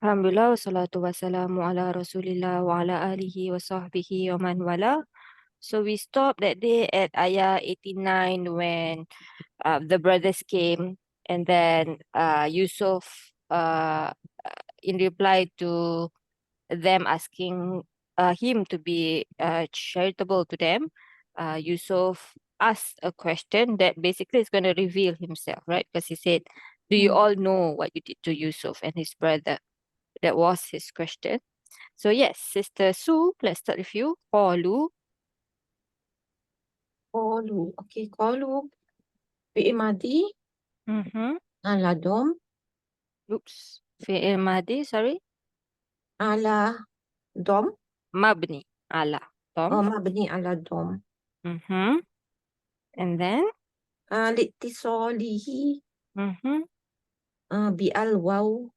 Alhamdulillah, wassalatu wassalamu ala rasulillah wa ala alihi wa sahbihi wa man wala. So we stopped that day at Ayah 89 when the brothers came, and then Yusuf, in reply to them asking him to be charitable to them, Yusuf asked a question that basically is going to reveal himself, right? Because he said, "Do you all know what you did to Yusuf and his brother?" That was his question. So yes, Sister Sue, let's start with you. Qalu. قالوا okay قالوا fi'il madi Mm-hmm. ala dom Oops. Fi'il madi, sorry. ala dom Mabni. Ala. Tom. mabni ala dom Mm-hmm. And then. litisolihi Mm-hmm. bi al waw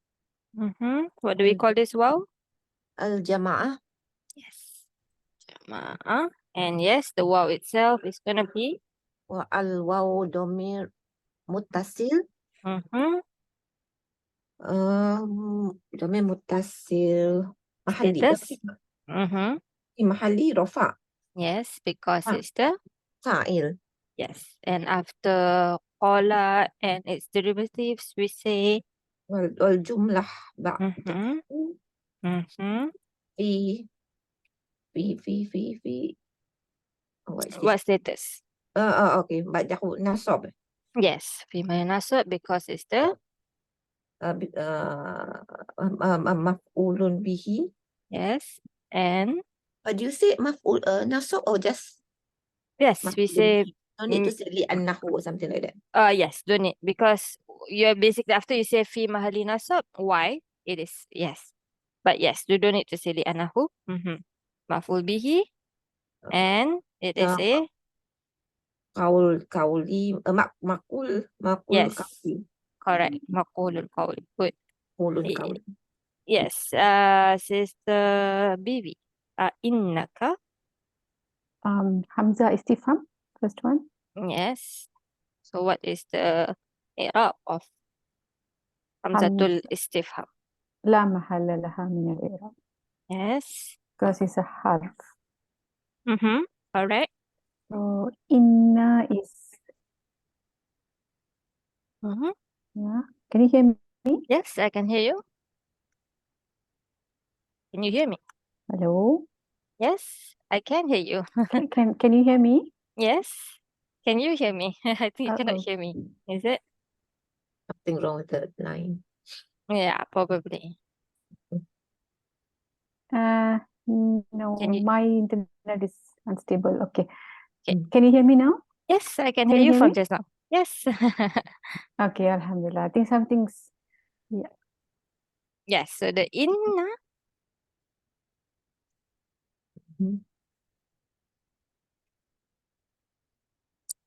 Mm-hmm. What do we call this wow? al jamaah Yes. Jama'ah. And yes, the wow itself is gonna be. wa al waw domir muttasil Mm-hmm. domir muttasil mahalli Status. Mm-hmm. mahalli rafa Yes, because it's the. fa'il Yes. And after qala and its derivatives, we say. wal jumlah Mm-hmm. ba'dahu Mm-hmm. fi fi what is this What status? okay ba'dahu nasab Yes, female nasab because it's the. maf'ulun bihi. Yes. And Do you say maf'ul nasab or just yes, we maf'ulun say. bihi? No need to say li'annahu or something like that. Yes, don't need, because you're basically after you say fi mahali nasab, why? It is yes. But yes, you don't need to say li anahu. Mm-hmm. Maful bihi, and it is a. Kauli makul Yes, kauli correct. Maqulul qawl. Good. ulun Y- kauli. Yes, Sister Bibi. Innaka. Hamza istifham, first one. Yes. So what is the i'rab of Hamzatul istifham? لا محل لها من الإعراب Yes. because it's a harf. Mm-hmm. Correct. So inna is Mm-hmm. yeah. Can you hear me? Yes, I can hear you. Can you hear me? Hello. Yes, I can hear you. Can you hear me? Yes. Can you hear me? I think you cannot Uh-oh. hear me. Is it? Something wrong with the line. Yeah, probably. No, Can you? my internet is unstable. Okay. Okay. Can you hear me now? Yes, I can Can hear you you hear from me? just now. Yes. Okay, Alhamdulillah. I think something's Yes. So the inna.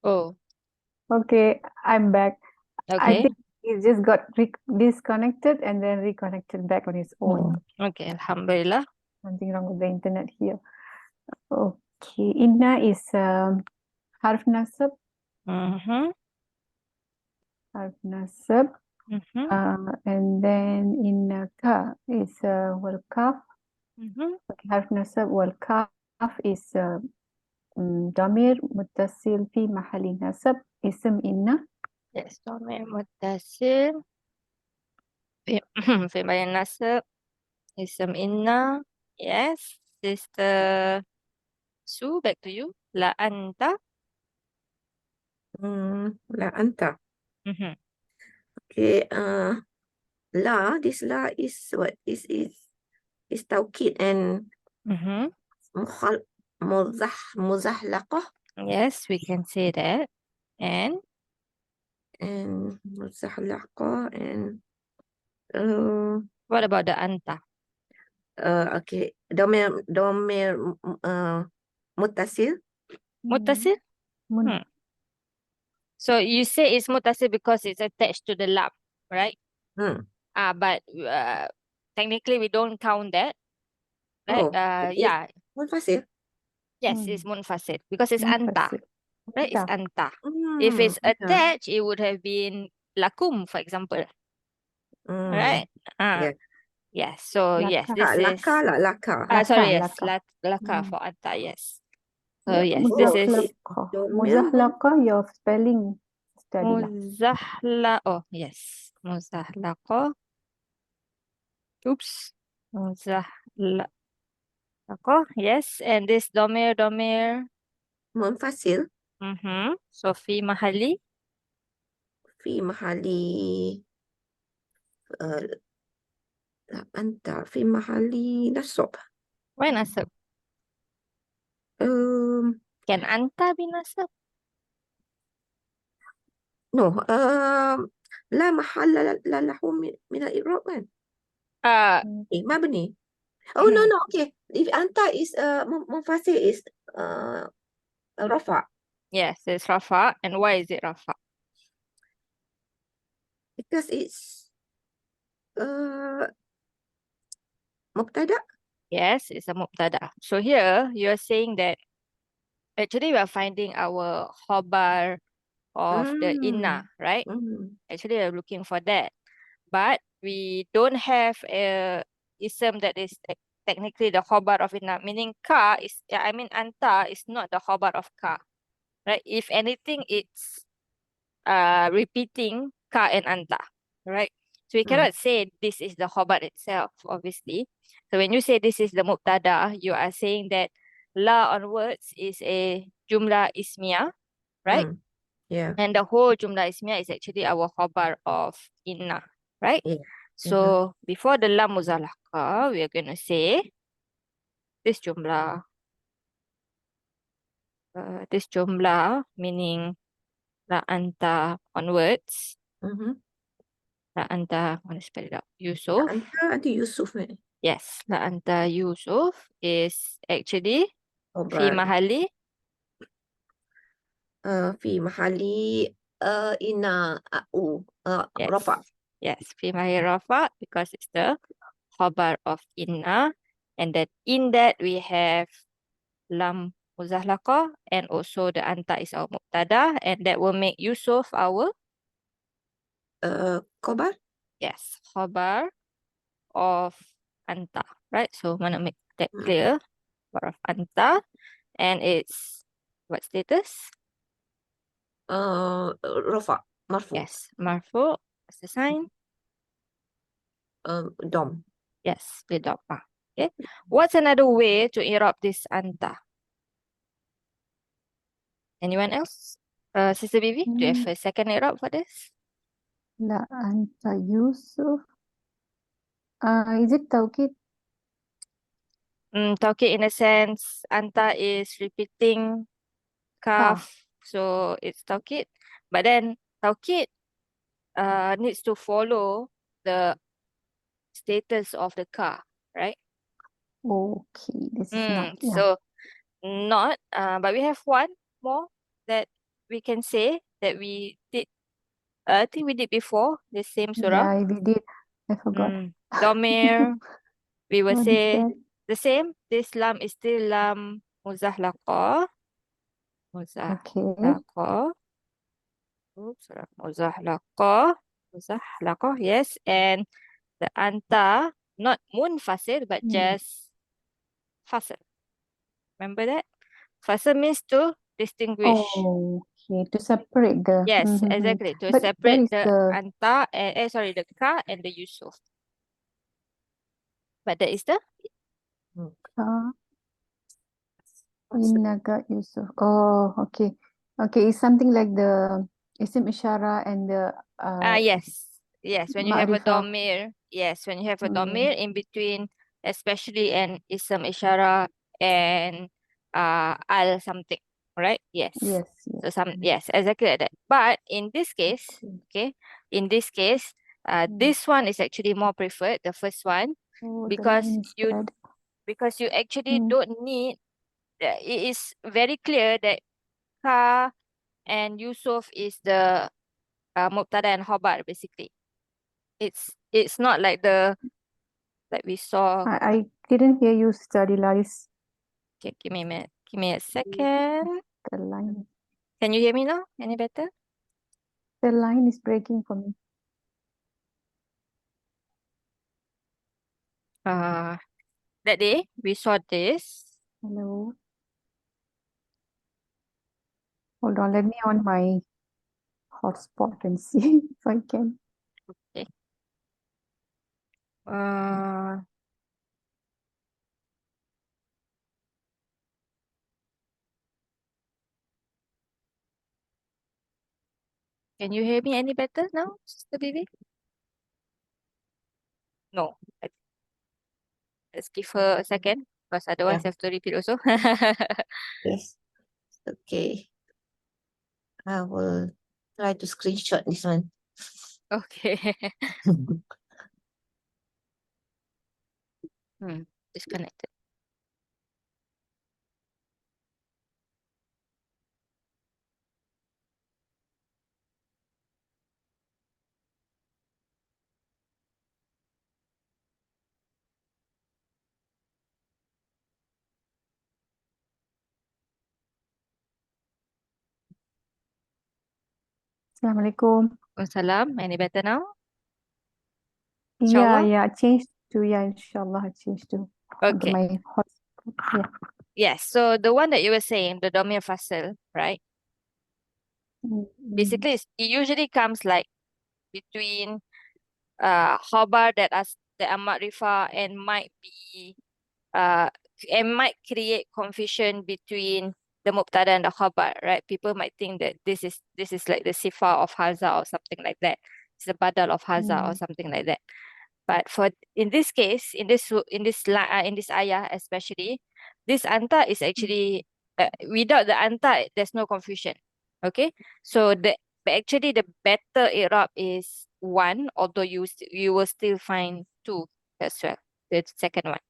Oh, okay. I'm back. I okay. think it just got disconnected and then reconnected back on its own. Okay. Alhamdulillah. Something wrong with the internet here. Okay. Inna is harf nasab. Mm-hmm. Harf nasab. Mm-hmm. And then innaka is wal kaf. Mm-hmm. Okay, harf nasab wal kaf is damir muttasil fi mahali nasab ism inna. Yes. Domir muttasil. Fi'il nasab. Ism inna. Yes. Sister Sue, back to you. La anta. La anta. Mm-hmm. Okay. This la is what is taukid and Mm-hmm. muzahlaqah Yes, we can say that. And and muzahlaqah and what about the anta? okay domir muttasil. Muttasil? Mun- So you say it's muttasil because it's attached to the lam, right? Hmm. But technically we don't count that, right? Yeah. Munfasil. Yes, it's munfasil because it's anta, Munfasil. right? It's anta. Hmm. If it's Yeah. attached, it would have been lakum, for example, right? Yeah. Yes. So yes, Laka. this is Laka lah, laka. sorry, Laka, yes, laka. laka Hmm. for anta, yes. So Yeah, yes, this Oh, is okay. Muzahlaqa. Domir Muzahlaqa, your spelling study lah. oh yes. Muzahlaqa. Oops. Muzahlaqa. Yes. And this domir. munfasil So fi mahali. fi mahali uh, anta fi mahali nasab. Why nasab? Can anta be nasab? No, la mahalla lahu min al-i'rab kan? Ma bani? Oh no, okay. If anta is munfasil is rafa Yes, it's rafa. And why is it rafa? because it's mubtada. Yes, it's a mubtada. So here you're saying that actually we are finding our khobar of the inna, right? Actually, we're looking for that. But we don't have a ism that is technically the khobar of inna, meaning ka is, I mean, anta is not the khobar of ka, right? If anything, it's repeating ka and anta, right? So we cannot say this is the khobar itself, obviously. So when you say this is the mubtada, you are saying that la onwards is a jumla ismiyah, right? Yeah. And the whole jumlah ismiyah is actually our khabar of inna, right? Yeah. So before the lam muzalaka, we are going to say this jumlah meaning la anta onwards. La anta, I want to spell it out. Yusuf. Anta Yusuf ni. Yes, la anta Yusuf is actually fi Khobar. mahali. Fi mahali ina Yes. rafa. Yes, fi mahali rafa because it's the khabar of inna. And that in that we have lam muzahlaqa and also the anta is our mubtada and that will make Yusuf our Khobar. yes khabar of anta, right? So want to make that clear. Khabar of anta and it's what status? Rafa. Marfu. Yes, marfu. What's the sign? Dom. Yes, the dhamma. Okay. What's another way to i'rab this anta? Anyone else? Sister Bibi, do you have a second i'rab for this? La anta Yusuf. Is it tawkid? Taukid in a sense, anta is repeating kaf, so it's taukid. But then taukid needs to follow the status of the ka, right? Okay, this is not. Yeah. So not, but we have one more that we can say that we did. I think we did before the same surah. Yeah, we did. I forgot. Domir, we will What is say that? the same. This lam is still lam muzahlaqa. Okay. Muzahlaqa. Oops, muzahlaqa. Muzahlaqa, yes. And the anta, not munfasil, but just fasil. Remember that? Fasil means to distinguish. Okay, to separate the. Yes, exactly. To But where separate is the the anta, the ka and the Yusuf. But that is the ka? Innaga Yusuf. Oh, okay. Okay, it's something like the isim ishara and the yes. Yes, when you have a ma'rifah. domir. Yes, when you have a domir in between, especially an ism ishara and al something, right? Yes. Yes, So yes. yes, exactly like that. But in this case, Okay. in this case, this one is actually more preferred, the first one, Oh, the because line is bad. you actually don't need. It is very clear that Ka and Yusuf is the mubtada and khabar basically. It's not like we saw. I didn't hear you study, Laris. Okay, give me a minute. Give me a second. The line. Can you hear me now? Any better? The line is breaking for me. That day we saw this. Hello. Hold on, let me on my hotspot and see if I can. Okay. Uh, can you hear me any better now, Sister Baby? No. Let's give her a second because otherwise I have to repeat also. Yes. Okay. I will try to screenshot this one. Okay. Disconnected. Assalamualaikum. Salam. Any better now? Yeah, Inshallah. I changed to, inshallah, I changed to under Okay. my hotspot. Yeah. Yes. So the one that you were saying, the Domir Fasil, right? Basically, it usually comes like between khabar that are ma'rifah and might be and might create confusion between the mubtada and the khabar, right? People might think that this is like the sifa of haza or something like that. It's the badal of haza or something like that. But for in this case, in this ayah especially, this anta is actually without the anta, there's no confusion. Okay, so actually the better i'rab is one, although you will still find two as well. The second one.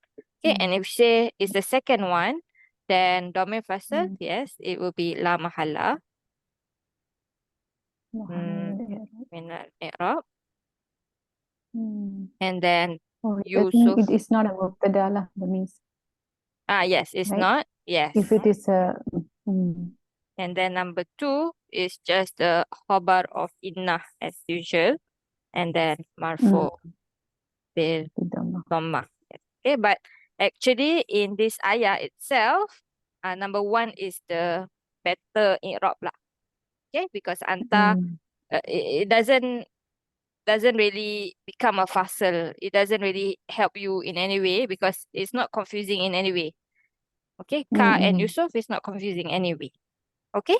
Okay, and if you say it's the second one, then domir fasal, yes, it will be la mahalla min al-i'rab, and then Oh, I think Yusuf. it is not a mubtada lah, that means, Yes, it's right? not. Yes. If it is a, And then number two is just the khabar of inna as usual. And then marfu bil dhamma. Okay, but actually in this ayah itself, number one is the better i'rab lah. Okay, because anta it doesn't really become a fasal. It doesn't really help you in any way because it's not confusing in any way. Okay, Ka and Yusuf is not confusing anyway. Okay,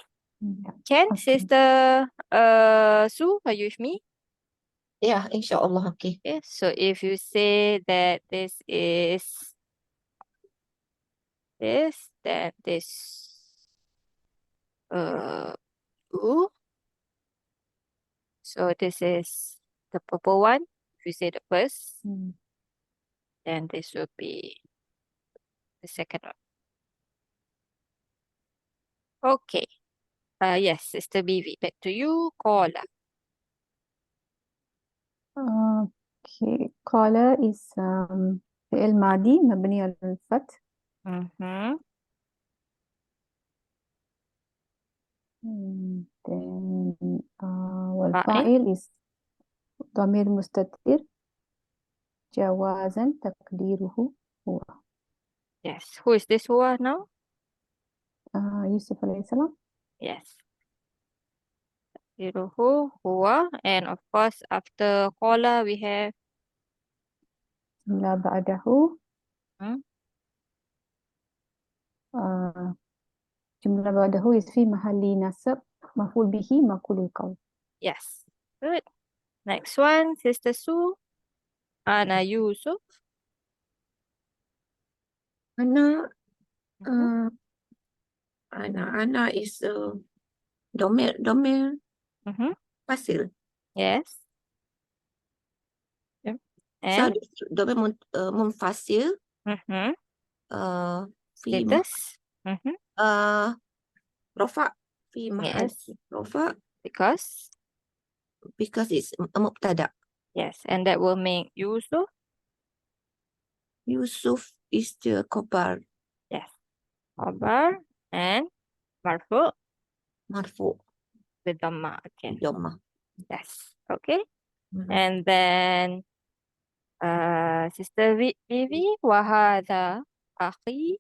can okay. Sister Sue, are you with me? Yeah, inshallah. Okay. Okay, so if you say that this is this, then this two. So this is the purple one. If you say the first, then this will be the second one. Okay. Yes, Sister BV, back to you. Kola. Okay, caller is fi'il madi mabni al-fath. Mm-hmm. Then والفاعل is ضمير مستتر جوازا تقديره هو. Yes. Who is this huwa now? Yusuf alayhi salam. Yes. Iruhu, huwa, and of course after kola we have جملة بعده hmm? جملة بعده is في محل نصب مفعول به مقول القول. Yes. Good. Next one, Sister Sue. Ana Yusuf. Ana Ana is domir fasil. Yes. Yep. So And domir munfasil. Fi status. rofa fi mahal Yes. rofa Because it's a mubtada. yes, and that will make Yusuf. Yusuf is the khabar. Yes. Khabar and marfu Marfu. with dhamma again. Dhamma. Yes. Okay. And then Sister Vivi, wahada akhi.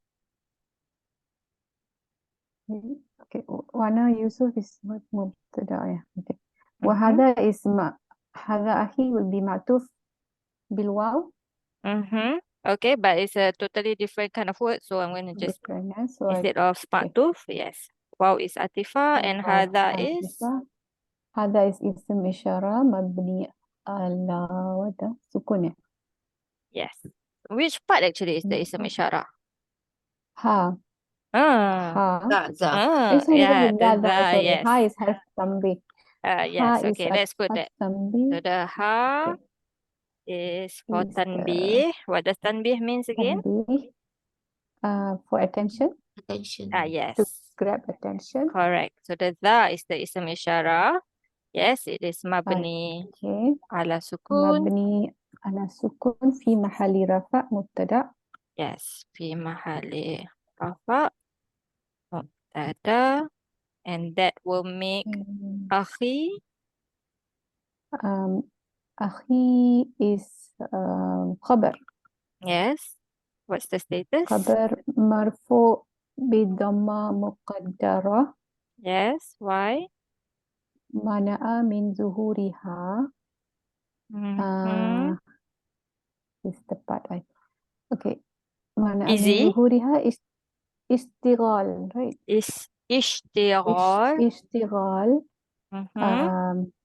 Okay. Wana Yusuf is mubtada. Yeah. Okay. Mhm. وهذا is هذا أخي will be معطوف بالواو. Okay, but it's a totally different kind of word, so I'm going to just Different. So instead of okay. maktuf, yes. Waw is atifa and واو hada is عاطفة. هذا is اسم إشارة مبني على وده سكون. yes. Which part actually is the ism Mm. isyarah? ها Ah, ها sorry, sorry. yes. Ha is harf tanbih. Ha Yes, is okay, let's put harf that. So tanbih. the ha Okay. is for Is tanbih. What does tanbih means again? tanbih for attention, Attention. to Yes, grab attention. correct. So the tha is the ism isyarah. Yes, it is mabni Okay. ala sukun. مبني على سكون في محل رفع مبتدأ. Yes, fi mahali rafa mubtada, and that will make akhi. أخي is خبر. Yes. What's the status? خبر مرفوع بضمة مقدرة Yes. Why? منع من ظهورها. Is the part okay. منع من Easy. ظهورها اشتغال, right? Is ishtighal. اشتغال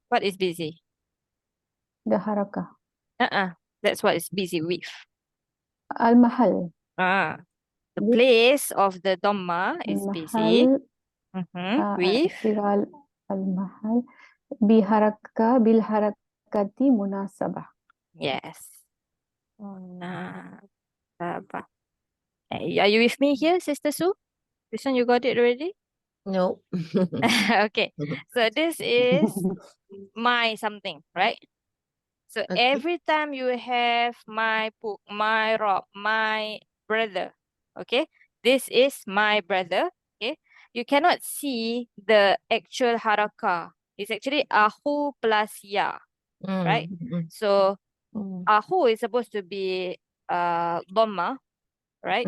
What is busy? the حركة. That's what it's busy with. المحل. The place of the dhamma is busy. المحل With. اشتغال المحل بالحركة مناسبة. Yes. Munasabah. Are you with me here, Sister Sue? This one you got it already? No. Okay. So this is my something, right? So Okay. every time you have my book, my rob, my brother, okay? This is my brother, okay? You cannot see the actual haraka. It's actually ahu plus ya, right? So ahu is supposed to be dhamma, right?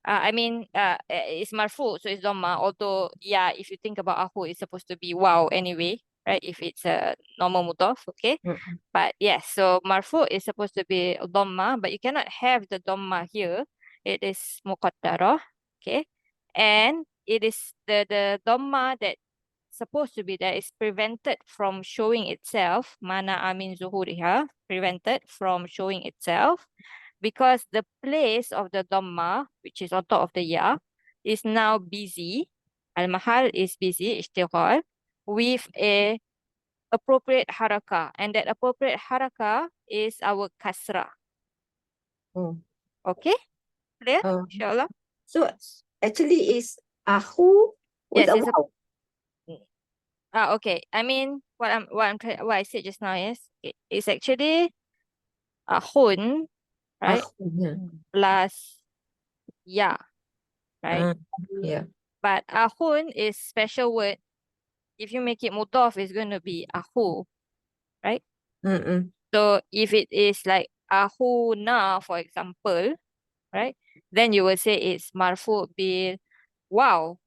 I mean, it's marfu, so it's dhamma. Although, yeah, if you think about ahu, it's supposed to be wow anyway, right? If it's a normal mudaf, okay? But yes, so marfu is supposed to be dhamma, but you cannot have the dhamma here. It is muqaddarah, okay? And it is the dhamma that supposed to be there is prevented from showing itself, mana amin zuhuriha, prevented from showing itself, because the place of the dhamma, which is on top of the ya, is now busy. Al-mahal is busy, ishtighal, with a appropriate haraka, and that appropriate haraka is our kasra. Okay, clear? Inshallah. So actually is ahu with Yes, a it's wow. okay. I mean, what I said just now is it's actually hun, right? Plus ya, right? Yeah. But ahun is special word. If you make it mudaf, it's going to be ahu, right? So if it is like ahuna, for example, right? Then you will say it's marfu bil wow,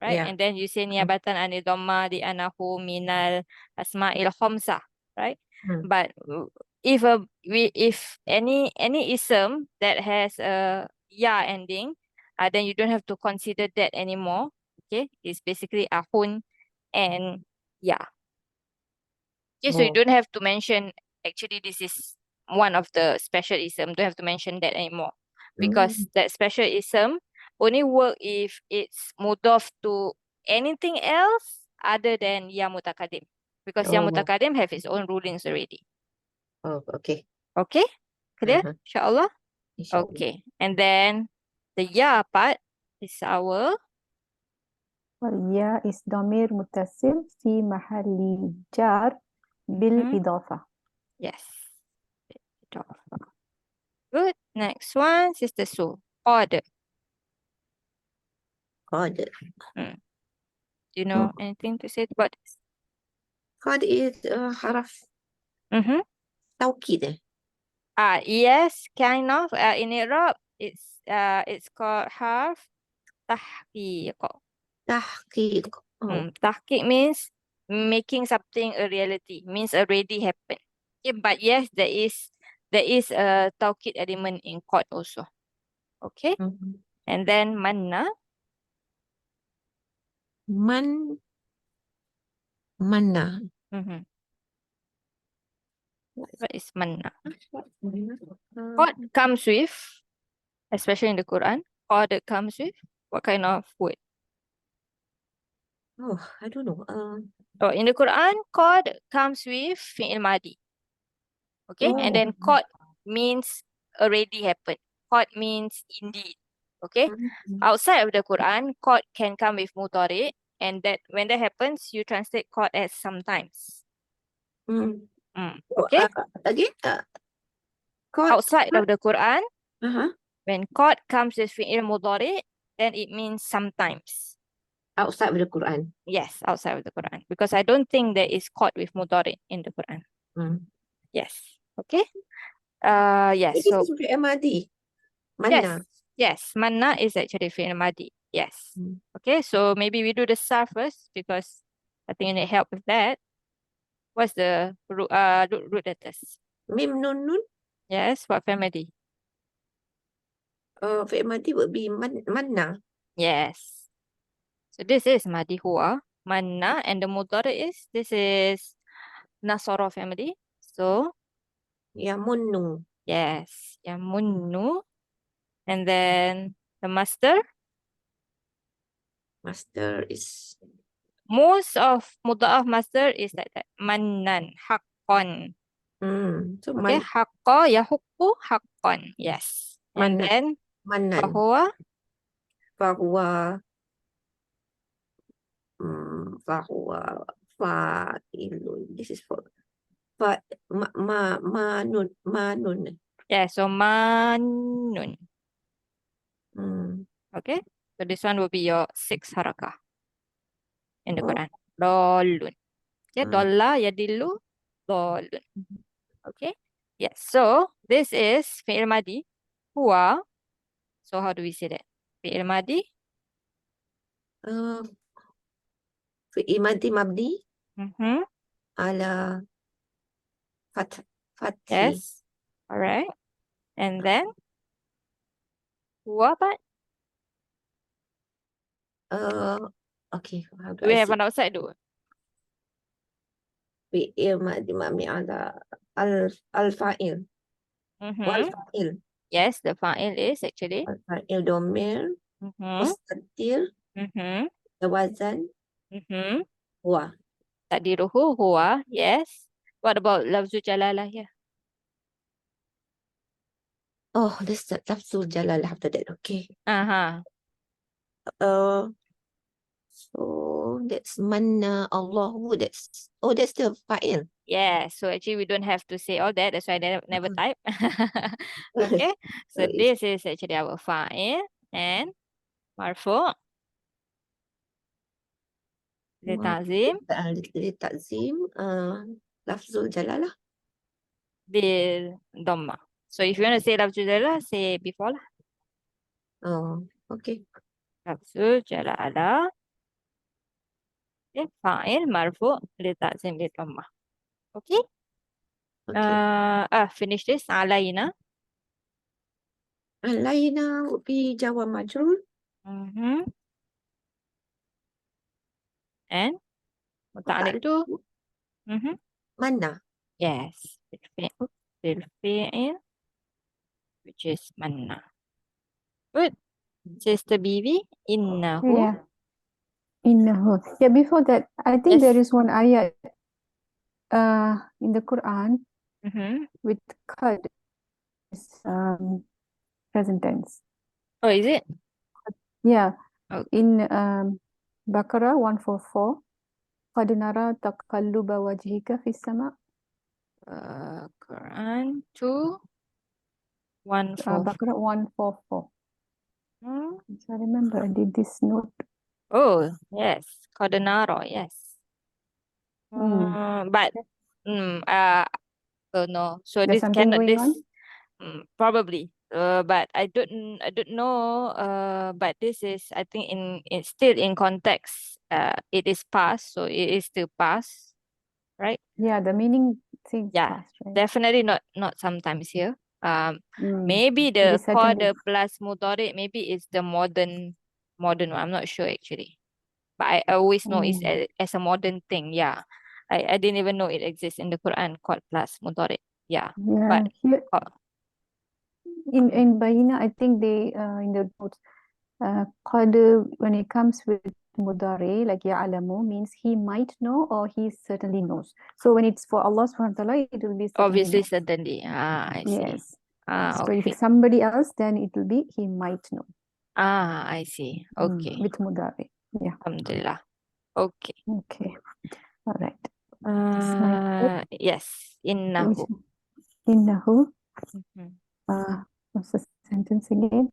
right? Yeah. And then you say niabatan anil dhamma di anahu minal asma'il khamsah, right? But if any ism that has a ya ending, then you don't have to consider that anymore. Okay, it's basically ahun and ya. Okay, so you don't have to mention actually this is one of the special ism. Don't have to mention that anymore because that special ism only work if it's mudaf to anything else other than ya mutakadim, because ya mutakadim have its own rulings already. Okay. Okay, clear? Inshallah. Okay, and then the ya part is our والياء is ضمير متصل في محل جار بالإضافة. yes. Good. Next one, Sister Sue. Order. Order. Do you know anything to say about this? Qad is haraf taukid. Yes, kind of. In Iraab, it's called harf tahqiq. Tahqiq. Oh. Tahqiq means making something a reality, means already happened. Okay, but yes, there is a taukid element in qad also. Okay, Mhm. and then manna. Mana. Mm-hmm. What is What is manna? mana? Qad comes with, especially in the Quran, qad comes with what kind of word? Oh, I don't know. Oh, in the Quran, qad comes with fi'il madi. Okay, and Oh. then qad means already happened. Qad means indeed. Okay, Mhm. outside of the Quran, qad can come with mudari, and that when that happens, you translate qad as sometimes. Mm. Oh, Okay, again, caught. outside of the Quran, Uh-huh. when qad comes with fi'il mudari, then it means sometimes. Outside of the Quran. Yes, outside of the Quran, because I don't think there is qad with mudari in the Quran. Mm. Yes. Okay. Yes. This So is fi'il madi. yes, Mana. yes. Manna is actually fi'il madi. Yes. Mm. Okay. So maybe we do the Sarf first because I think you need help with that. What's the root letters? Mim nun nun. Yes. What family? Fi'il madi would be manna. Yes. So this is madi huwa, manna, and the mudari is this is Nasara family. So Yamunnu. yes, yamunnu, and then the master. Master is Most of mudha'af master is like that. Mannan, haqqan. so Okay, haqqa, yahukku, haqqan. Yes. And manan. then Manan. fahuwa, Fahuwa. Fahuwa. Fa'ilun. This is for manun. Manun. yeah, so manun. Hmm. Okay, so this one will be your 6 harakah in the Oh. Quran. Dolun. Okay, Hmm. dolla, yadillu, dolun. Okay, yes. So this is fi'il madi. Huwa. So how do we say that? Fi'il madi. Uh, Fi'il madi mabni Mm-hmm. ala fathi. Yes. All right. And then huwa, but Okay, how do do we I have say? an outside door? Fi'il madi mabni ala al-fa'il. Mm-hmm. Wal-fa'il. Yes, the fa'il is actually. Al-fa'il domir. Mm-hmm. Mustatir. Mm-hmm. Wazan. Mm-hmm. Huwa. Takdiruhu huwa. Yes. What about lafzu jalalah here? Oh, this is lafzul jalal after that. Okay. Uh-huh. Uh, so that's manna Allahu. That's the fa'il. Yeah, so actually we don't have to say all that. That's why I never Uh-huh. type. Okay. So So it's this is actually our fa'il and marfu li ta'zim للتعزيم لفظ الجلالة. bil dhamma. So if you want to say lafzu jalalah, say before lah. Oh, okay. Lafzu jalalah. Okay. Fa'il marfu li ta'zim bil dhamma. Okay. Okay. Finish this. Alayna. علينا would be جواب مجرور. Mm-hmm. And muta'alliq متعلق tu. Mm-hmm. mana. Yes. Bil fi'il, which is manna. Good. Sister Bibi, innahu. Yeah. Innahu. Yeah, before that, I think there Yes. is one ayat in the Quran Mm-hmm. with qad is present tense. Oh, is it? Yeah, Oh, in Baqarah 144, قد نرى تقلب وجهك في السماء. Quran 2, 1, 4. Baqarah 144. Hmm. So I remember I did this note. Oh, yes. Coordinaro, yes. Mm. But, oh no. So There's this something cannot, going on? Probably. But I don't know. But this is, I think, it's still in context. It is past, so it is still past, right? Yeah, the meaning seems Yeah, past, right? definitely not sometimes here. Mm. Maybe It the is certainly. qad plus mudhari, maybe it's the modern one. I'm not sure actually. But I always know it's Mm. as a modern thing. Yeah. I didn't even know it exists in the Quran, qad plus mudhari. Yeah. Yeah, But here qad- mm, in Bahina, I think they in the notes, qad when it comes with mudari, like ya'lamu means he might know or he certainly knows. So when it's for Allah subhanahu wa ta'ala, it will be certainly obviously, knows. certainly. I see. Yes. So if Okay. it's somebody else, then it will be he might know. I see. Okay. With mudari. Yeah. Alhamdulillah. Okay. Okay. All right. It's my turn. Yes. Innahu. Innahu. Mhm. What's the sentence again?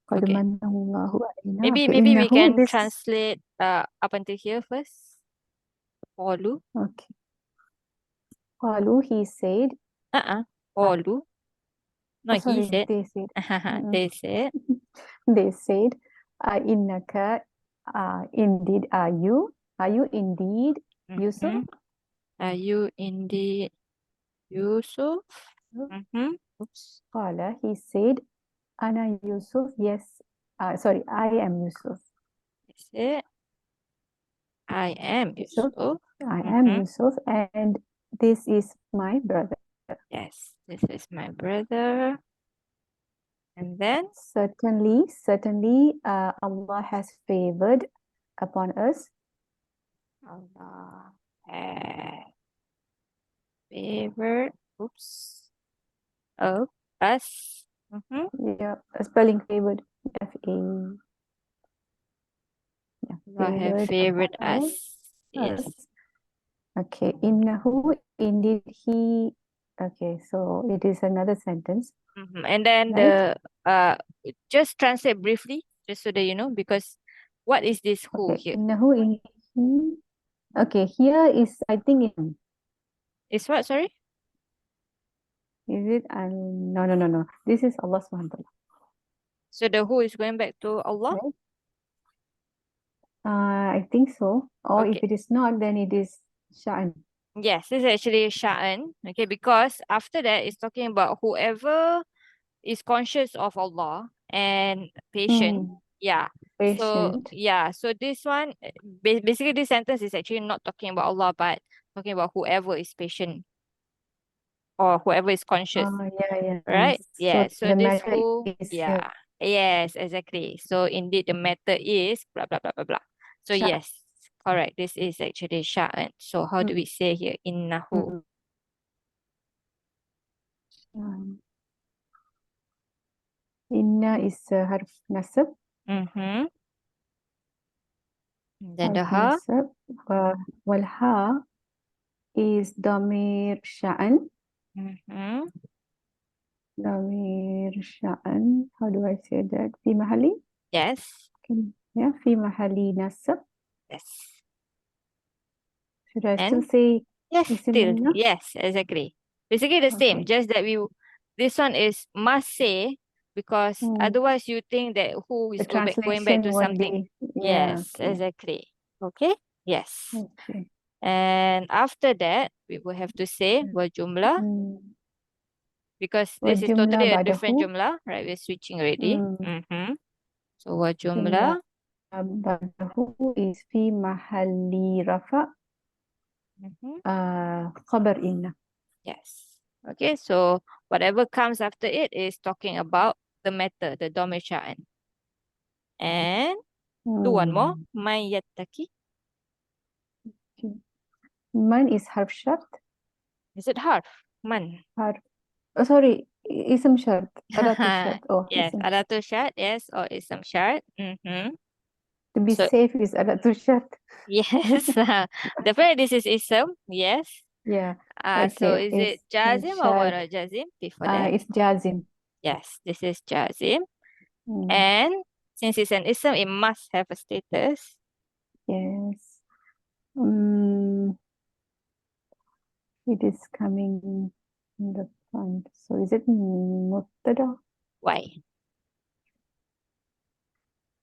Qad Okay. manna Allahu alayna. Maybe Okay, maybe we innahu, can this, translate up until here first. Qalu. okay. Qalu, he said, uh, Qalu. oh, No, he sorry, said. they said, mm, They said. they said, innaka, indeed, are you indeed Yusuf? Mhm. Are you indeed Yusuf? Mm-hmm. Oops. Qala, he said, Ana Yusuf, yes, sorry, I am Yusuf. He said, I am Yusuf, Yusuf. I am Mm-hmm. Yusuf, and this is my brother. Yes, this is my brother. And then Certainly, Allah has favored upon us. Allah has favored. Oops. Oh, us. Mm-hmm. Yeah, spelling favored. F-A, yeah, Allah have favored upon favored us. us. Yes. Okay, innahu, indeed he. Okay, so it is another sentence, Mm-hmm. And then right? just translate briefly, just so that you know, because what is this who Okay, here? innahu, in he. Okay, here is, I think, Is what, sorry? is it? No, no, no, no. This is Allah subhanahu wa ta'ala, So the who is going back to Allah? right? I think so. Or if Okay. it is not, then it is Sha'an. Yes, this is actually Sha'an. Okay, because after that it's talking about whoever is conscious of Allah and patient. Yeah. So Patient. yeah, so this one basically this sentence is actually not talking about Allah but talking about whoever is patient or whoever is conscious, Yeah, yeah. right? So Yeah. So the this matter who, is yeah. Yes, exactly. So indeed the matter is blah blah blah blah blah. So Sha'an. yes, correct. This is actually Sha'an. So how do we say here? Innahu. Mm. Um, Inna is harf nasab. Mm-hmm. Then the Harf ha. nasab. Wal ha is damir sha'an. Mm-hmm. Damir sha'an. How do I say that? Fi mahali? Yes. Yeah, fi mahali nasab. Yes. Should I still And say yes, isim still. inna? Yes, exactly. Basically the same, Okay. just that this one is must say because Hmm. otherwise you think that who The is going back translation to won't something. be, yeah, Yes, okay. exactly. Okay? Yes. Okay. And after that, we will have to say wa jumlah Hmm. because this is Wajumla totally a different badahu. jumlah, right? We're switching already. Hmm. Mm-hmm. So wa Jumla jumlah. ba'dahu is fi mahalli rafa Mm-hmm. khabar inna. Yes. Okay, so whatever comes after it is talking about the matter, the domicile. And do one more. Hmm. Man yattaki. Okay. Man is harf shart. Is it harf? Man. Harf. Oh, sorry. Ism shart. Adatu shart. Oh, Yes, ism shart. adatu shart, yes, or isam shart. Mm-hmm. To be So safe is adatu shart. yes, definitely this is ism, yes. Yeah. So Okay. is it Ism jazim or what shart. jazim before that? It's jazim. Yes, this is jazim. Hmm. And since it's an ism, it must have a status. Yes. Mm, it is coming in the Fine. So is it mubtada? Why?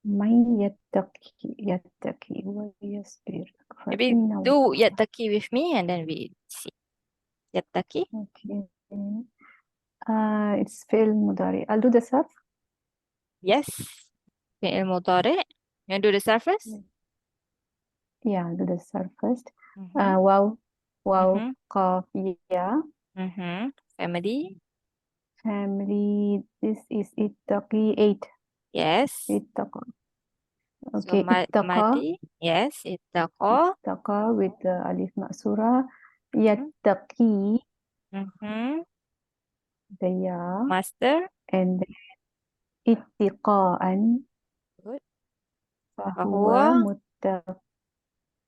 من يتقي ويصبر Maybe فإن do الله. yattaqi with me and then we see. Yattaqi. Okay. It's fi'l mudari. I'll do the sarf. Yes. Fi'il mudhari'. You want to do the sarf first? Yeah, I'll do the sarf first. Mm-hmm. Waw, Mm-hmm. qaf, ya. Mm-hmm. Family. Family. This is ittaqi 8. Yes. Ittaqa. So Okay, ittaqa. madi. Yes. Ittaqa. Ittaqa with the alif maksura. Mm-hmm. Yattaqi, Mm-hmm. the ya. Master. And then ittiqaan. Good. Fahuwa Fahuwa.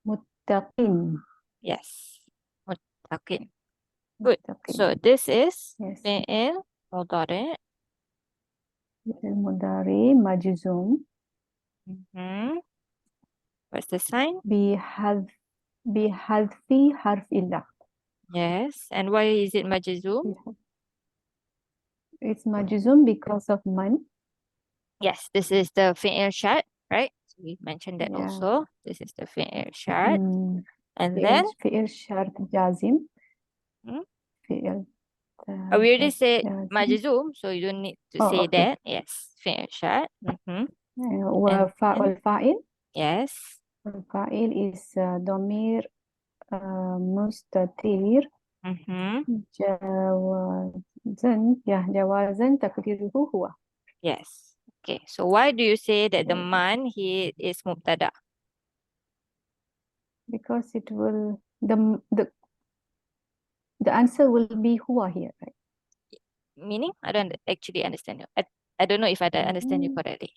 muttaqin. Yes. Muttaqin. Good. Muttaqin. So this is Yes. fi'il mudhari'. Mudari majzum Mm-hmm. What's the sign? بحذف حرف إلا. Yes. And why is it majzum? It's majzum because of man. Yes, this is the fi'il shart, right? So we mentioned that Yeah. also. This is the fi'il shart. And فعل then فعل شرط جازم. Hmm? فعل We already شرط said جازم. majzum, so you don't need to Oh, say okay. that. Yes, fi'il shart. And والفاعل yes. الفاعل is ضمير مستتر جوازا تقديره هو. Yes. Okay. So why do you say that the man he is mubtada? Because it will the answer will be huwa here, right? Meaning? I don't actually understand you. I don't know if I understand you correctly.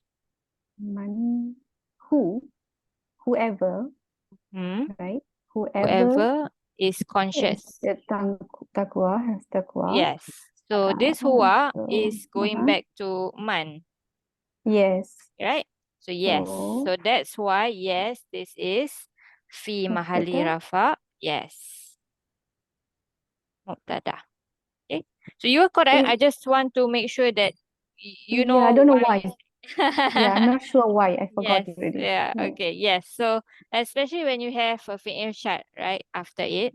Man, whoever, right? Whoever is conscious. Has taqwa. Yes. So this huwa is going uh-huh. back to man, Yes. right? So yes. So that's why yes, this is fi mahali Mubtada. rafa. Yes. Mubtada. Okay. So you are correct. I just want to make sure that you know I don't know why. why. Yeah, I'm not sure why. I forgot Yes. already. Yeah. Okay. Yes. So especially when you have a fi'il shart right after it.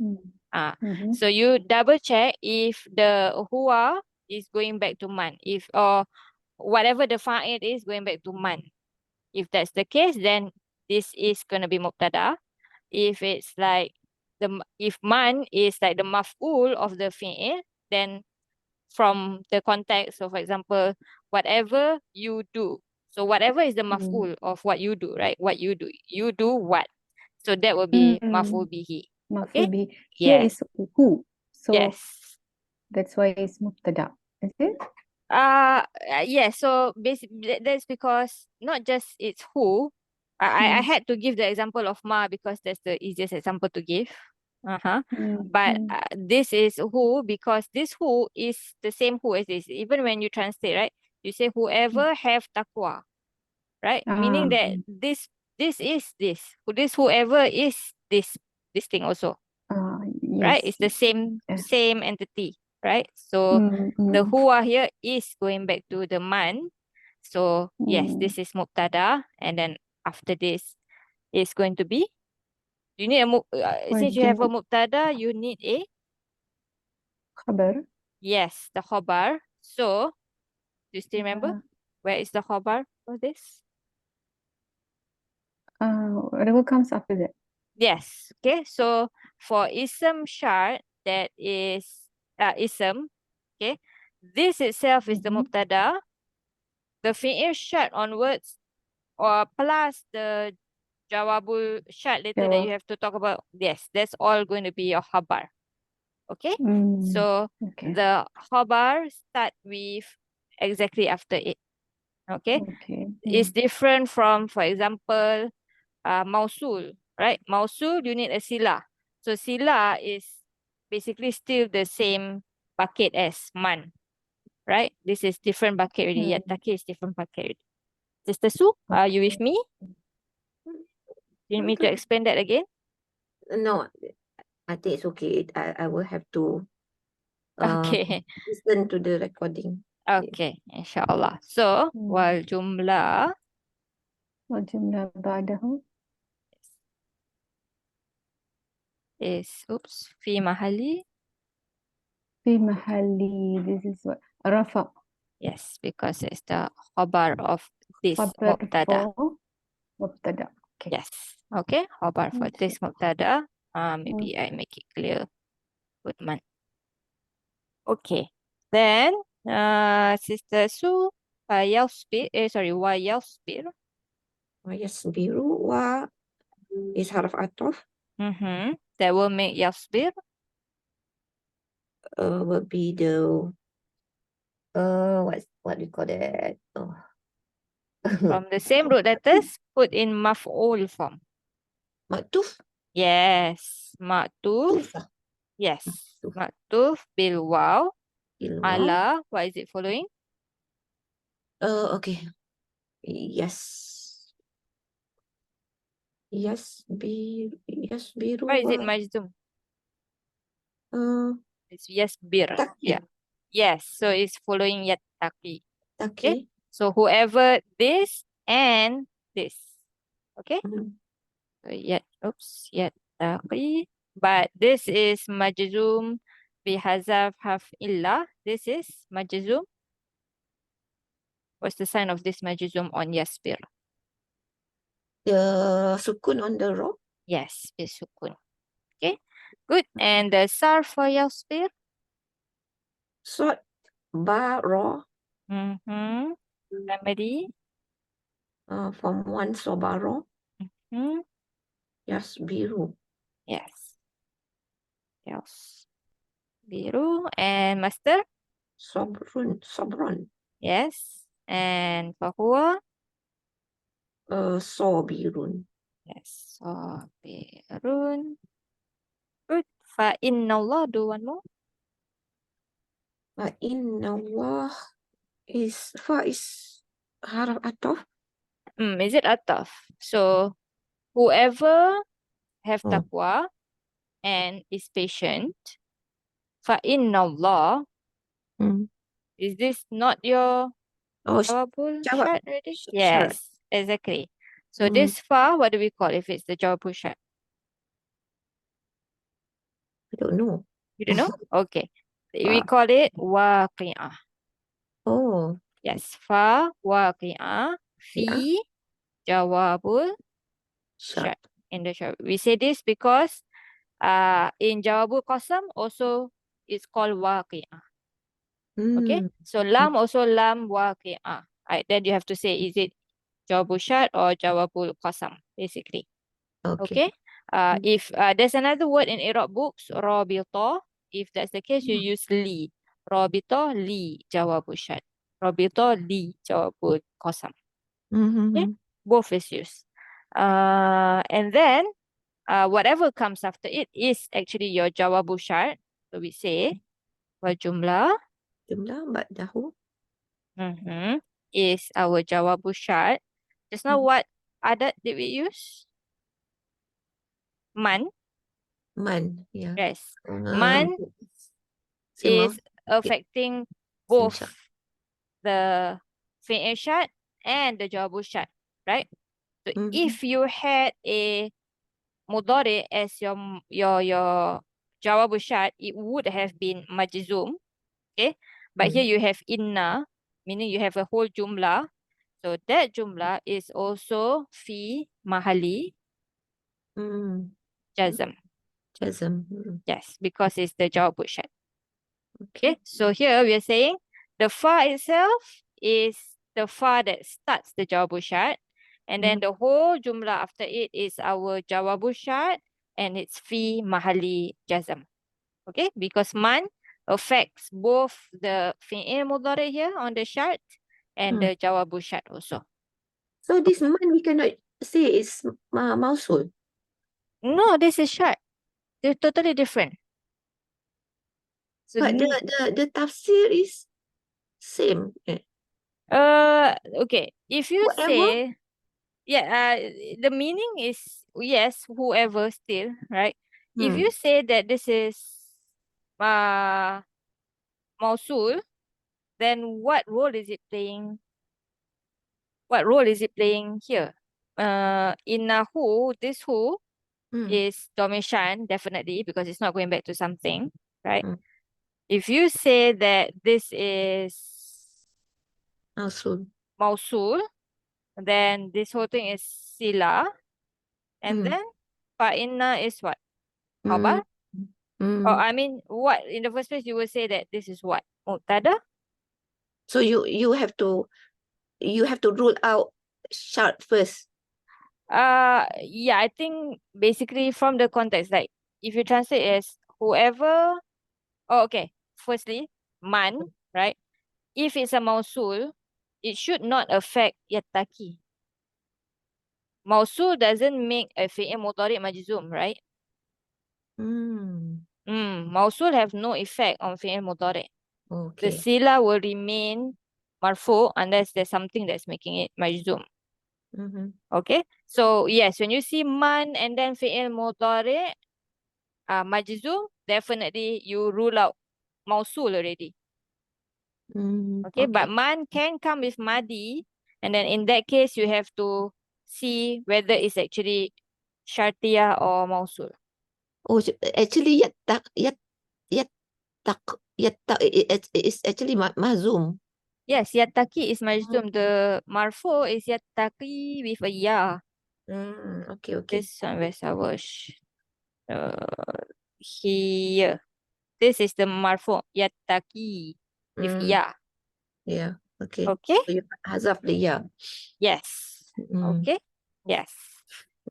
So you double check if the huwa is going back to man, if or whatever the fa'il is going back to man. If that's the case, then this is gonna be mubtada. If it's like if man is like the maf'ul of the fi'il, then from the context, so for example, whatever you do. So whatever is the maf'ul of what you do, right? What you do what? So that will be maf'ul bihi. Maf'ul Okay? bihi. Here Yes. is who. So Yes. that's why it's mubtada. Is it? Yes. So basically, that's because not just it's who. I had to give the example of ma because that's the easiest example to give. But this is who because this who is the same who as this. Even when you translate, right? You say whoever have taqwa, right? Meaning that this is this. This whoever is this thing also, right? Yes. It's the same entity, right? So the huwa here is going back to the man. So yes, this is mubtada, and then after this is going to be. You need since you have a mubtada, you need a Khabar. yes, the khobar. So do you still remember where is the khobar for this? Whatever comes after that. Yes. Okay. So for ism shart, that is ism. Okay. This itself is the mubtada. The fi'il shart onwards, or plus the jawabul shart later that you have to talk about. Yes, that's all going to be your khabar. Okay. So the khabar start with exactly after it. Okay. It's different from, for example, mausul, right? Mausul, you need a sila. So sila is basically still the same bucket as man, right? This is different bucket already. Yattaqi is different bucket already. Sister Su, are you with me? You need me to explain that again? No, I think it's okay. I will have to Okay. listen to the recording. Okay, inshallah. So, wal jumlah والجملة بعده is, oops, fi mahali. في محل this is what رفع Yes, because it's the khabar of this خبر mubtada. for مبتدأ. Okay. Yes. Okay, khabar for this mubtada. Maybe I make it clear. Good man. Okay. Then, Sister Su, wa yasbir. Yasbiru wa is harf atof. That will make yasbir. Will be the what do you call that? Oh. From the same root letters, put in maf'ul form. Maktuf. Yes. Ma'tuf. Tuf. Yes. Maktuf. Ma'tuf bil waw. Ilwa. Ala. What is it following? Okay. Yes. Yasbiru Why is it wa majzum? uh, It's yasbir. taki. Yeah. Yes. So it's following yattaqi. Taki. Okay. So whoever this and this. Okay. So yattaqi. But this is majzum bihazaf haf illa. This is majzum. What's the sign of this majzum on yasbir? The sukun on the rock. Yes, bisukun. Okay. Good. And the sarf for yasbir? Sod ba ro. Remedy. From one sobaro. Hmm. Yasbiru. Yes. Yes. Biru and master. Sobron. Yes. And fahuwa. Sobirun. Yes. So birun. Good. Fa inna Allah, do one more. Fa inna Allah is harf atof. Is it ataf? So whoever have taqwa and is patient, fa inna Allah, is this not your jawabul Jawab. shart already? Shart. Yes, exactly. So this fa, what do we call if it's the jawabul shart? I don't know. You don't know? Okay. We Fa. call it waqi'ah. Oh. Yes, fa waqi'ah fi jawabul shart. In the shart. We say this because in jawabul qasam also it's called waqi'ah. Okay. So lam also lam waqi'ah. Right, then you have to say is it jawabul shart or jawabul qasam basically. Okay. If there's another word in Iraq books, rabita. If that's the case, you use li. Rabita li jawabul shart. Rabita li jawabul qasam. Okay. Both is used. And then whatever comes after it is actually your jawabul shart. So we say wal jumlah Ba'dahu. is our jawabul shart. Just now what adat did we use? Man. Yeah. Yes. Man is affecting both the fi'il shart and the jawabul shart, right? So if you had a mudari as your jawabul shart, it would have been majzum, okay? But here you have inna, meaning you have a whole jumlah. So that jumlah is also fi mahali jazm. Yes, because it's the jawabul shart. Okay, so here we are saying the fa itself is the fa that starts the jawabul shart, and then the whole jumlah after it is our jawabul shart, and it's fi mahali jazm. Okay, because man affects both the fi'il mudhari here on the shart and the jawabul shart also. So this man we cannot say is mausul. No, this is shart. They're totally different. So But the tafsir is same. okay. If you Whatever. say, yeah, the meaning is yes, whoever still, right? If you say that this is mausul, then what role is it playing? What role is it playing here? Innahu, this who is Domishan, definitely, because it's not going back to something, right? Mm. If you say that this is Mausul. mausul, then this whole thing is sila, and Mm. then fa'inna is what? Mm. Khabar? Or Mm. I mean, what in the first place you will say that this is what? Mubtada? So you have to rule out shart first. Yeah, I think basically from the context, like if you translate as whoever, oh, okay. Firstly, man, right? If it's a mausul, it should not affect yattaki. Mausul doesn't make a fi'il mudhari majzum, right? Mm. Mausul have no effect on fi'il mudhari. The Okay. sila will remain marfu unless there's something that's making it majzum. Mm-hmm. Okay, so yes, when you see man and then fi'il mudhari majzum, definitely you rule out mausul already. Okay, but Okay. man can come with madi, and then in that case you have to see whether it's actually syartiyah or mausul. Oh, actually, it's actually mahzum. Yes, yattaki is majzum. The marfu is yattaki with a ya. Okay, okay. This one, where's our here. This is the marfu yattaki with Mm. ya. Yeah, okay. Okay? So you hazaf the ya. Yes. Mm. Okay? Yes.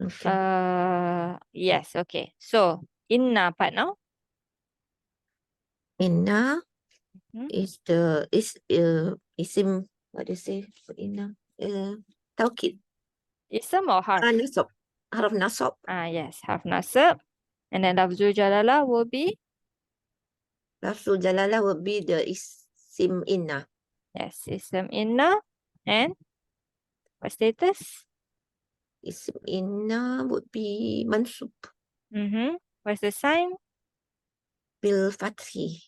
Okay. Yes, okay. So inna part now. Inna Hmm? is isim, what do you say for inna? Taukid. Ism or harf? Nasab. Harf nasab. Yes, harf nasab. And then lafzul jalalah will be, Lafzul jalalah would be the isim inna. yes, ism inna. And what status? Isim inna would be mansub What's the sign? bil fathi.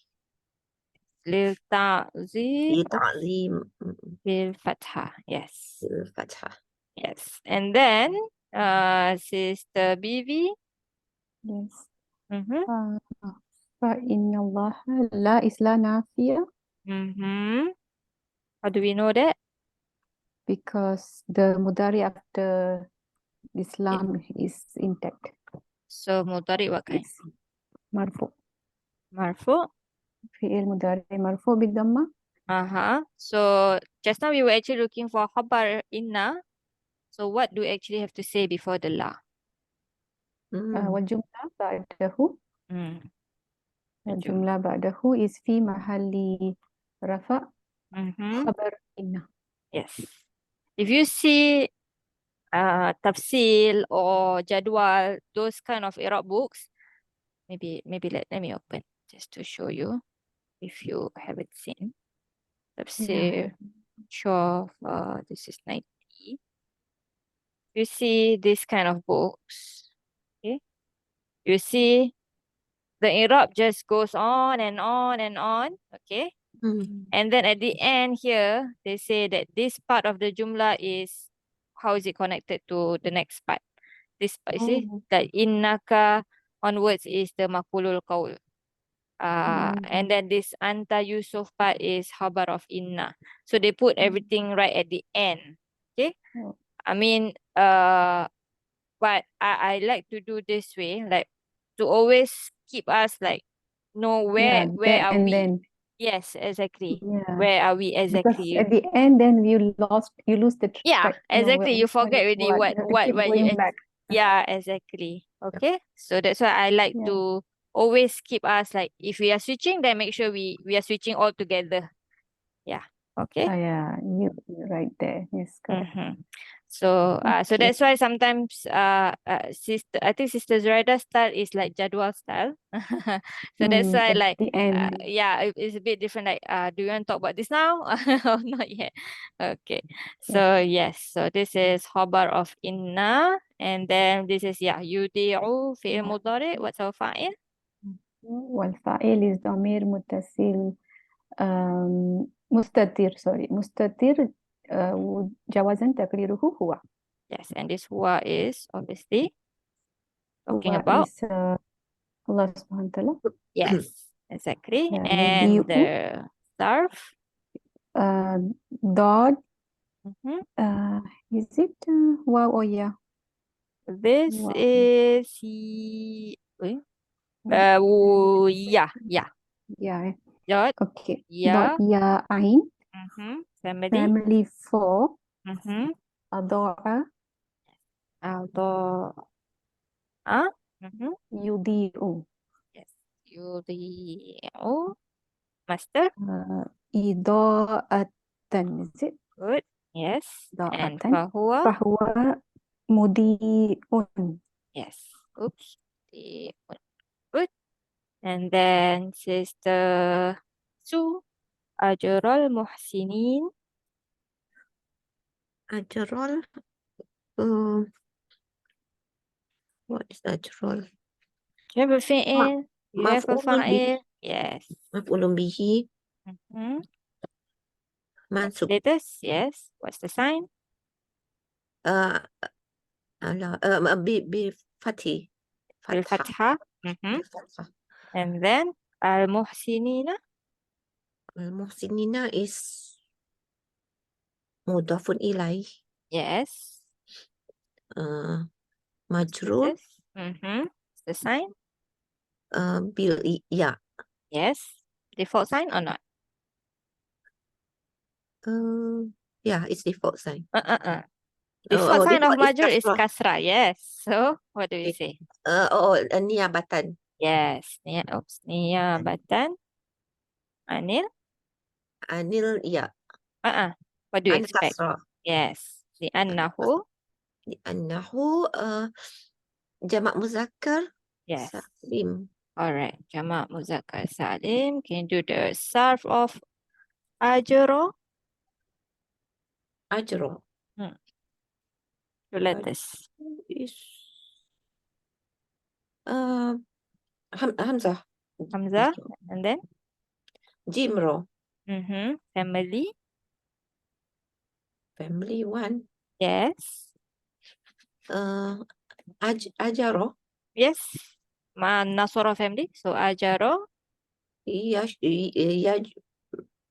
Lil ta'zim Bil of ta'zim. bil fathah. Yes. Bil fathah. Yes. And then Sister BV. Yes. Mm-hmm. فإن الله لا is la nafiyah Mm-hmm. How do we know that? because the mudari after Islam is intact. So mudari what kind? It's marfu. Marfu. Fi'il mudari marfu bidhamma. So just now we were actually looking for khabar inna. So what do we actually have to say before the la? والجملة بعده Mm. الجملة بعده is في محل رفع Mm-hmm. خبر إن. Yes. If you see tafsil or jadwal, those kind of Iraq books, maybe let me open just to show you if you haven't seen. Tafsir, sure, this is 90. You see this kind of books, okay? You see the Iraq just goes on and on and on, okay? And then at the end here, they say that this part of the jumlah is, how is it connected to the next part? This part, you see, that innaka onwards is the maqulul qaul. And then this anta Yusuf part is habar of inna. So they put everything right at the end. Okay. I mean, but I like to do this way, like to always keep us like know where are and we? then Yes, exactly. yeah, Where are we because exactly? at the end then you lose the Yeah, track. exactly. You forget already what you have to keep what you. going back. Yeah, exactly. Okay. So that's why I like Yeah. to always keep us like if we are switching, then make sure we are switching all together. Yeah. Okay. Yeah, you're right there. Yes, correct. So so Okay. that's why sometimes sister, I think Sister Zuraida style is like jadwal style. So that's why At like the end. yeah, it's a bit different. Like do you want to talk about this now or not yet? Okay. Yes. So yes, so this is khabar of inna, and then this is yeah yudi'u fi'il mudhari. What's our fa'il? والفاعل is ضمير متصل مستتر مستتر جوازا تقديره هو. Yes, and this huwa is obviously talking هو about. is Allah subhanahu wa ta'ala. Yes, exactly. Yeah, And يجيء the Sarf. ضاد Mhm. is it واو or yeah? This Wow. is yeah, yeah. Yeah. Dot, Okay. yeah. Dot ya ain. Family. Family 4. Mm-hmm. أضاع Auto. Mm-hmm. يضيء. Yes. You the master. إضاءة. Is it? Good. Yes. إضاءة. And fahuwa. فهو مضيء. Yes. Oops. Good. And then Sister Su. Ajrul Muhsinin. Ajrol. What is ajrol? You have a fi'il. You have a Maf'ulun fa'il. Yes. Maf'ulun bihi. Mm-hmm. Mansub. Status. Yes. What's the sign? Fathi. Bil Fatha. Mm-hmm. Fathah. And then Al Muhsinina. Al-Muhsinina is mudafun ilaih. Yes. Majrur. Status. Mm-hmm. What's the sign? Bil ya. Yes. Default sign or not? Yeah, it's default sign. Default sign of default is majrur is kasrah. kasra. Yes. So what do we Okay. say? Niyabatan. Yes. Niyabatan. Anil. Anil ya. What do you An expect? kasrah. Yes. Li'annahu. Li'annahu jamak muzakkar Yes. salim. Alright. Jamak muzakkar salim. Can you do the sarf of ajro? Ajro. Two letters. Is Hamzah. Hamzah. And then? Jimro. Family. Family 1. Yes. Ajaro. Yes. Nasoro family. So ajaro. Yaj.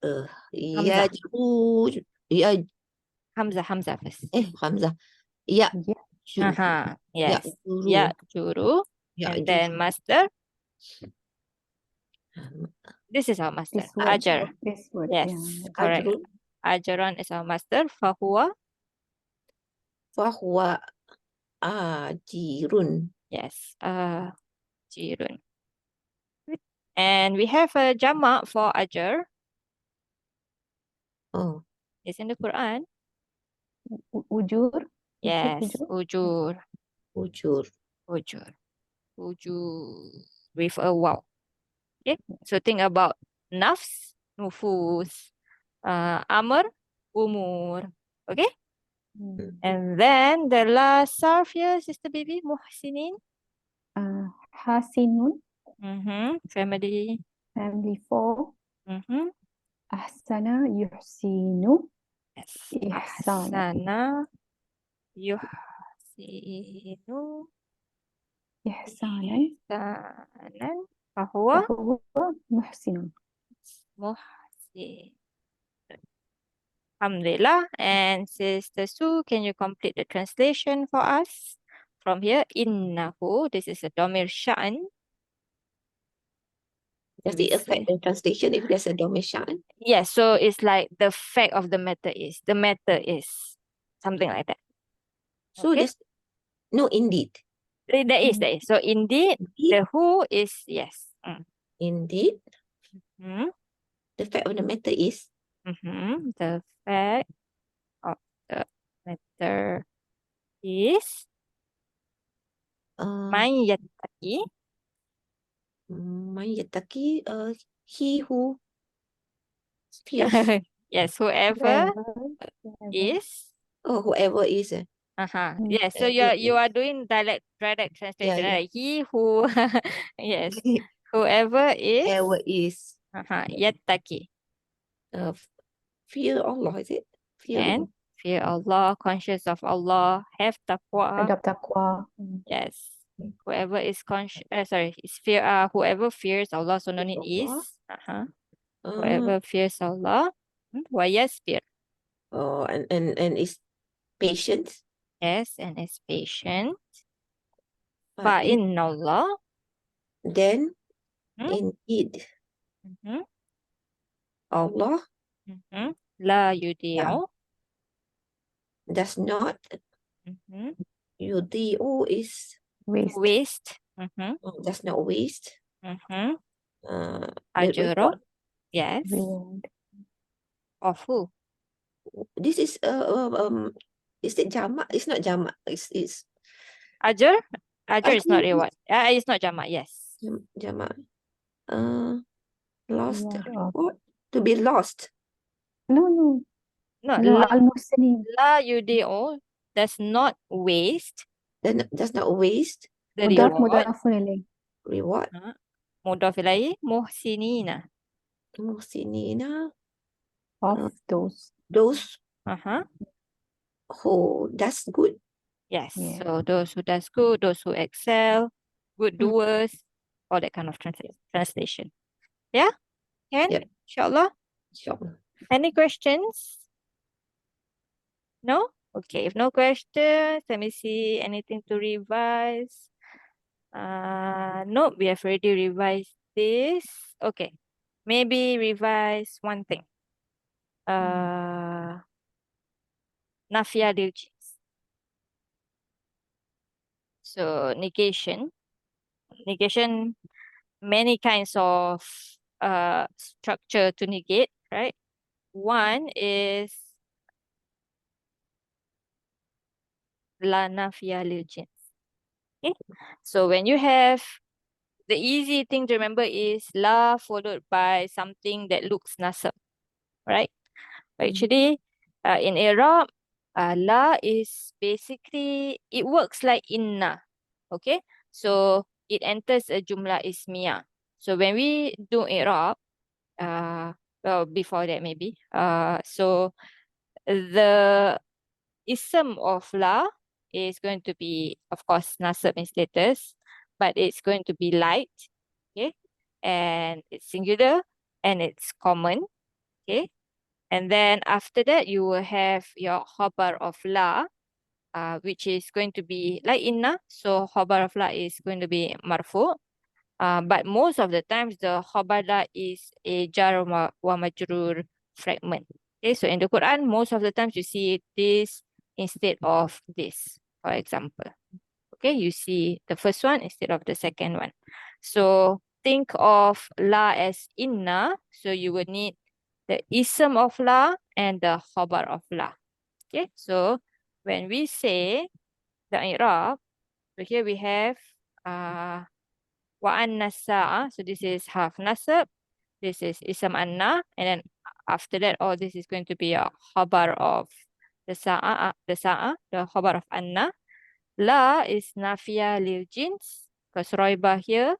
Hamzah. Yaj. Hamzah first. Hamzah. Ya. Yes. Juru. Ya juru. And then master. This is our master. This word. Ajar. This word. Yes. Yeah. Correct. Ajrun. Ajaran is our master. Fahuwa. Fahuwa ajirun. Yes. Jirun. And we have a jamak for ajar. Oh. It's in the Quran. Ujur. Yes. Ujur. Ujur. Ujur. Ujur. With a waw. Okay. So think about nafs, nufus, amr, umur. Okay. And then the last sarf here, Sister Baby, muhsinin. Hasinun. Family. Family 4. Ahsana yuhsinu. Yes. Ihsanan. Ahsana yuhsinu. Ihsanan. Ihsanan. Fahuwa. Muhsinun. Muhsin. Alhamdulillah. And Sister Su, can you complete the translation for us? From here, innahu, this is a domir sha'an. Does it affect the translation if there's a domeshan? Yes, so it's like the fact of the matter is. The matter is. Something like that. So Okay. there's no indeed. There is. So indeed, the who is yes. Indeed. The fact of the matter is. The fact of the matter is man yattaqi. Man yattaqi, he who fears. Yes, whoever is. Oh, whoever is. Yes, so you are doing direct translation. Yeah. Right? He who yes, whoever is. Whoever is. Yattaqi. Fear Allah, is it? Fear And fear Allah, conscious of Allah, have taqwa. Adopt taqwa. Yes. Whoever is whoever fears Allah, so no need Allah. is. Uh-huh. Uh, Whoever fears Allah, wayasbir. and is patient. Yes, and is patient. Fa in- Inna Allah. Then Hmm? indeed Mhm, Allah La yudi'u. does not Mhm. yudi'u is Waste. Waste. does not waste The the Ajra. reward. Yes. Reward. Of who? This is is it jamak? It's not jamak. It's Ajr? Ajr is not Ajr is reward. It's not jama, yes. jamak. Lost Reward of- reward to be lost. No, no. No, No, al-muhsinin. la yudi'u does not waste Then does not waste the Mudaf reward. mudafun ilaih. reward. Mudaf ilaih muhsinina. Muhsinina, Of those. those Uh-huh. who does good. Yes. Yeah. So those who does good, those who excel, good doers, all that kind of translation. Yeah? Can? Yep. Inshallah. Inshallah. Any questions? No? Okay, if no questions, let me see anything to revise. No, we have already revised this. Okay, maybe revise one thing. Nafia lil jins. So negation. Negation, many kinds of structure to negate, right? One is la nafia lil jins. Okay, so when you have the easy thing to remember is la followed by something that looks nasab, right? Actually, in Arab, la is basically, it works like inna, okay? So it enters a jumlah ismiyah. So when we do Arab, well, before that maybe, so the ism of la is going to be, of course, nasab in status, but it's going to be light, okay? And it's singular and it's common, okay? And then after that, you will have your khabar of la, which is going to be like inna. So khabar of la is going to be marfu. But most of the times, the khabar la is a jar wa majrur fragment. Okay, so in the Quran, most of the times you see this instead of this, for example. Okay, you see the first one instead of the second one. So think of la as inna. So you would need the ism of la and the khabar of la. Okay, so when we say the i'rab, so here we have wa anna sa'a. So this is half nasab. This is ism anna, and then after that, all this is going to be a khabar of the khabar of anna. La is nafia lil jins, because roiba here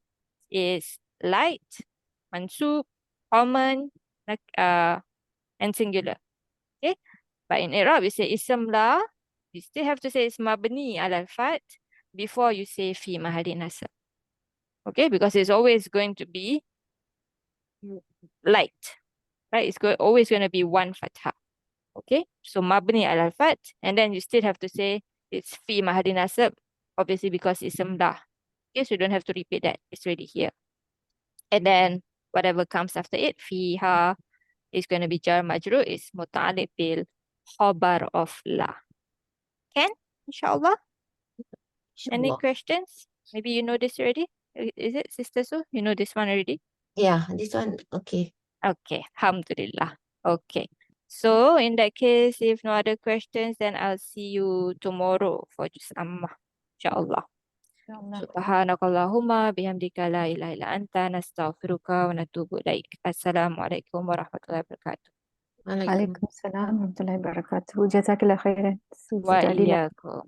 is light, mansub, common, and singular. Okay, but in Arab you say ism la, you still have to say it's mabni ala al-fat before you say fi mahali nasab. Okay, because it's always going to be light, right? It's always going to be one fathah. Okay, so mabni ala al-fat, and then you still have to say it's fi mahali nasab, obviously because ism la. Okay, so you don't have to repeat that. It's already here. And then whatever comes after it, fiha, is going to be jar majrur, is muta'alliq bil khabar of la. Can? Inshallah. Any Inshallah. questions? Maybe you know this already? Is it, Sister Su? You know this one already? Yeah, this one okay. Okay, Alhamdulillah. Okay. So in that case, if no other questions, then I'll see you tomorrow for Juz Ammah. Inshallah. InsyaAllah. Subhanakallahumma bihamdika la ilaha illa anta nastaghfiruka wa natubu ilaik. Assalamualaikum warahmatullahi wabarakatuh. Waalaikumsalam. Waalaikumsalam warahmatullahi wabarakatuh. Jazakallah khairan. Wa Sejadilah. iyyakum.